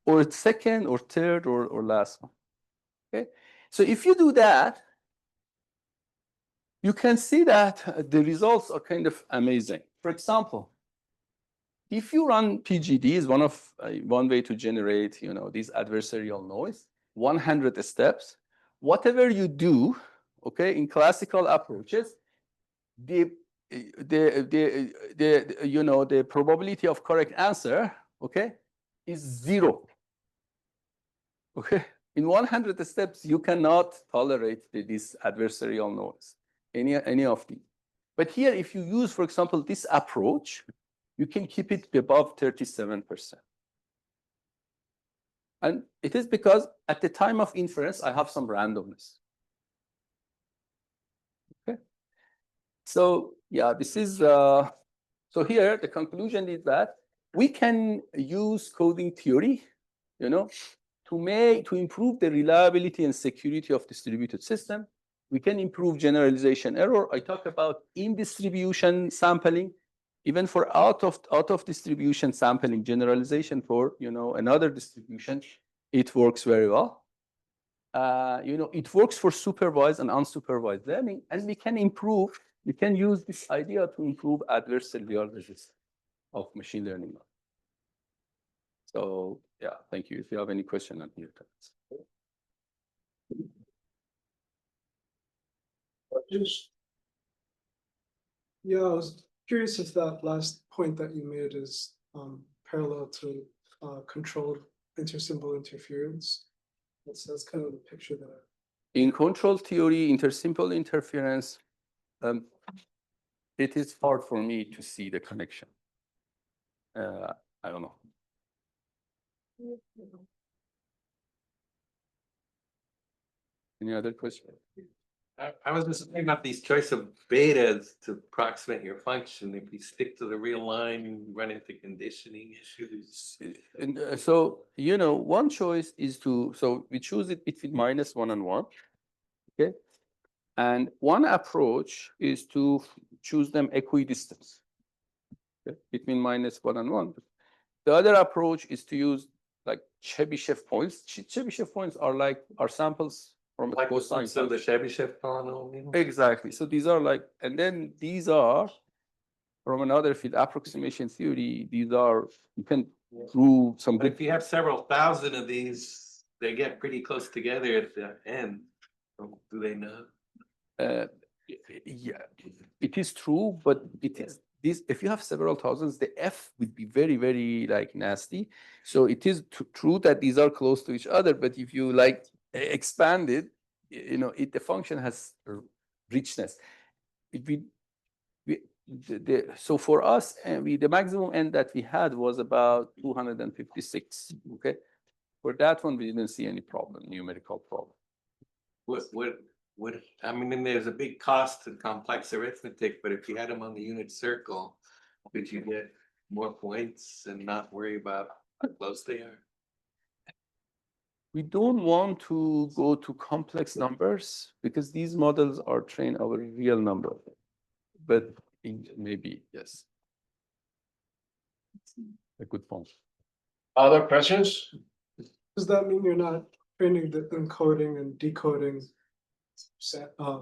or second or third or last one, okay? So if you do that, you can see that the results are kind of amazing. For example, if you run PGD is one way to generate, you know, these adversarial noise, 100 steps, whatever you do, okay, in classical approaches, the probability of correct answer, okay, is 0. Okay, in 100 steps, you cannot tolerate this adversarial noise, any of these. But here, if you use, for example, this approach, you can keep it above 37%. And it is because at the time of inference, I have some randomness. Okay. So yeah, this is, so here the conclusion is that we can use coding theory to improve the reliability and security of distributed system. We can improve generalization error. I talk about in distribution sampling, even for out of distribution sampling, generalization for another distribution, it works very well. It works for supervised and unsupervised learning, and we can use this idea to improve adversarial resistance of machine learning. So yeah, thank you. If you have any question, I'm here to answer. Yeah, I was curious if that last point that you made is parallel to controlled intersymbol interference. That's kind of the picture that In control theory, intersymbol interference, it is hard for me to see the connection. I don't know. Any other question? I was just thinking about these choice of betas to approximate your function. If you stick to the real line, you run into conditioning issues. And so, one choice is so we choose it between -1 and 1, okay? And one approach is to choose them equidistant, okay? Between -1 and 1. The other approach is to use like Chebyshev points. Chebyshev points are samples from Like cosine so the function. Chebyshev polynomial. Exactly. So these are and then these are from another field, approximation theory. These are, you can prove some But good. if you have several thousand of these, they get pretty close together at the end. Do they not? Yeah, it is true, but it is this. If you have several thousands, the F would be very, very nasty. So it is true that these are close to each other. But if you expand it, the function has richness. So for us, the maximum end that we had was about 256. Okay, for that one, we didn't see any problem, numerical problem. I mean, then there's a big cost to complex arithmetic, but if you had them on the unit circle, could you get more points and not worry about how close they are? We don't want to go to complex numbers because these models are trained over real number. But maybe, yes. A good point. Other questions? does that mean you're not training the encoding and decoding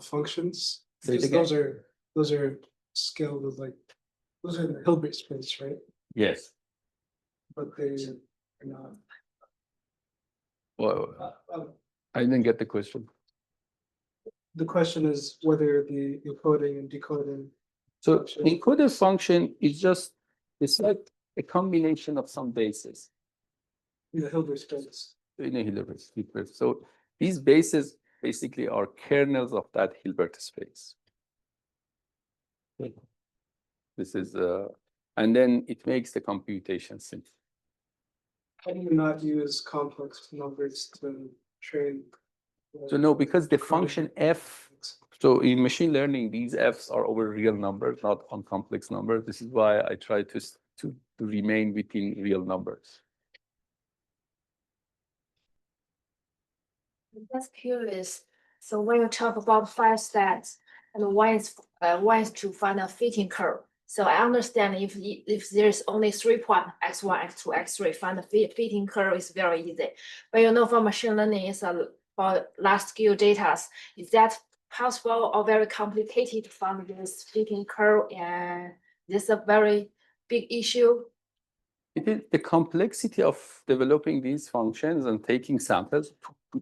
functions? Say it Because again. those are scaled with those are in the Hilbert space, right? Yes. But they are not. Well, I didn't get the question. The question is whether the encoding and decoding. So encoder function is it's like a combination of some bases In the Hilbert space. in a Hilbert space. So these bases basically are kernels of that Hilbert space. This is and then it makes the computation simple. How do you not use complex numbers to train? So no, because the function f, so in machine learning, these f's are over real numbers, not on complex numbers. This is why I try to remain within real numbers. I'm just curious. So when you talk about 5 steps, and one is to find a fitting curve. So I understand if there's only 3 points, x1, x2, x3, find the fitting curve is very easy. But for machine learning, it's for large scale data. Is that possible or very complicated to find this fitting curve? And this is a very big issue. It is the complexity of developing these functions and taking samples,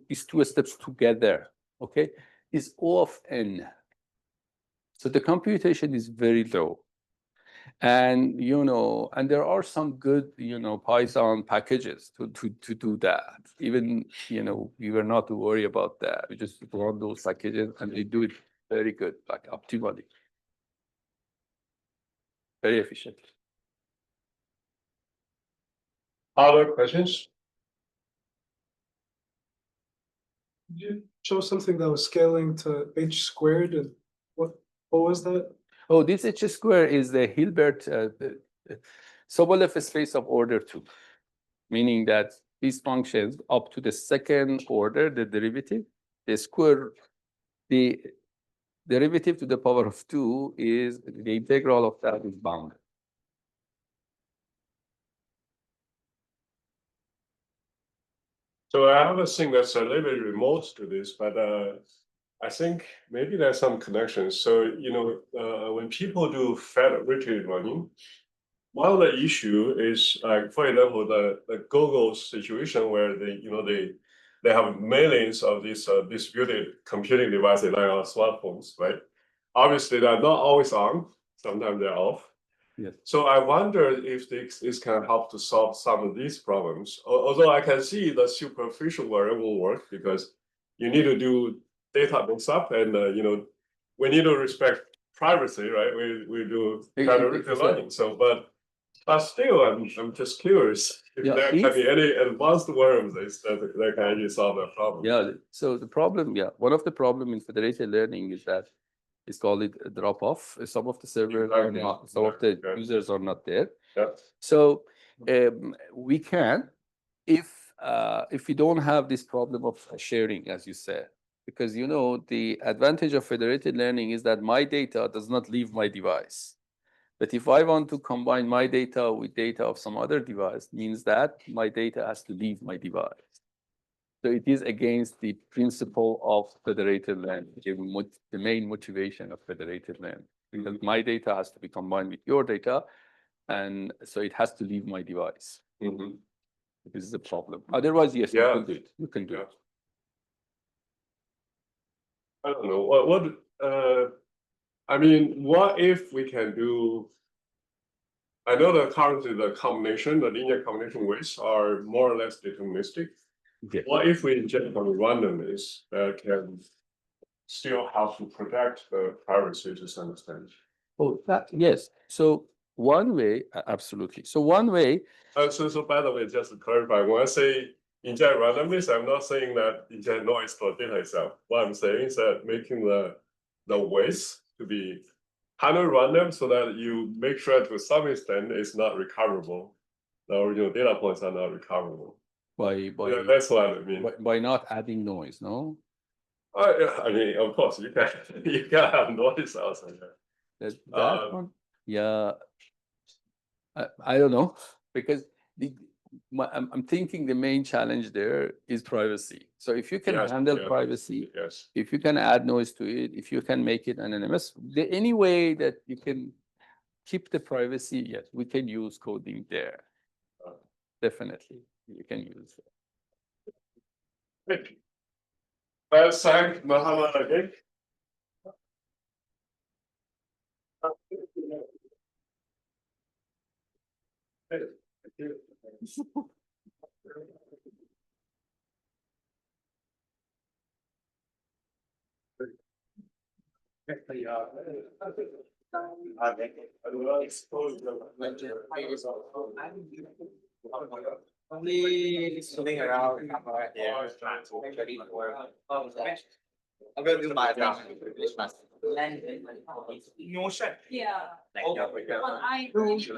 these 2 steps together, okay, is O of n. So the computation is very low. And, and there are some good, Python packages to do that. Even, we were not to worry about that. We just run those packages and they do it very good, like optimally. Very efficient. Other questions? Did you show something that was scaling to h squared, and what was that? Oh, this H square is the Hilbert Sobolev space of order 2, meaning that these functions up to the second order, the derivative, the square, the derivative to the power of 2 is the integral of that is bounded. So I have a thing that's a little bit remote to this, but I think maybe there's some connections. So, you know, when people do federated learning, one of the issue is like, for example, the Google situation where they have millions of these distributed computing devices like our smartphones, right? Obviously, they're not always on. Sometimes they're off. Yes. So I wonder if this can help to solve some of these problems. Although I can see the superficial version will work because you need to do data mix-up and you know, we need to respect privacy, right? We do federated learning. So, but still, I'm just curious if Yeah, there can be any advanced worms that can actually solve that problem. Yeah, so the problem, one of the problem in federated learning is that it's called a drop off. Some of the servers are Exactly. not, some of the Yeah. users are not there. Yeah. So we can, if we don't have this problem of sharing, as you said, because you know the advantage of federated learning is that my data does not leave my device. But if I want to combine my data with data of some other device, means that my data has to leave my device. So it is against the principle of federated learning, the main motivation of federated learning, because my data has to be combined with your data, and so it has to leave my device. Mhm. This is the problem. Otherwise, yes, you Yeah. can do it. You can do Yeah. it. I don't know I mean, what if we can do? I know that currently the linear combination weights are more or less deterministic. Yeah. What if we inject some randomness that can still help to protect the privacy to some extent? Oh, yes. So one way, absolutely. So one way, So by the way, just to clarify, when I say inject randomness, I'm not saying that inject noise for data itself. What I'm saying is that making the weights to be kind of random so that you make sure to some extent it's not recoverable. The original data points are not recoverable. Yeah, that's what I mean. by not adding noise, no? I mean, of course, you can have noise outside there. That one, yeah. I don't know, because I'm thinking the main challenge there is privacy. So if you can Yes, handle yes, privacy, yes. if you can add noise to it, if you can make it anonymous, any way that you can keep the privacy, yes, we can use coding there. Definitely, you can use it. Great. Let's thank Mohammad again. Only swimming around here. I'm gonna do my Notion. Yeah. Well, I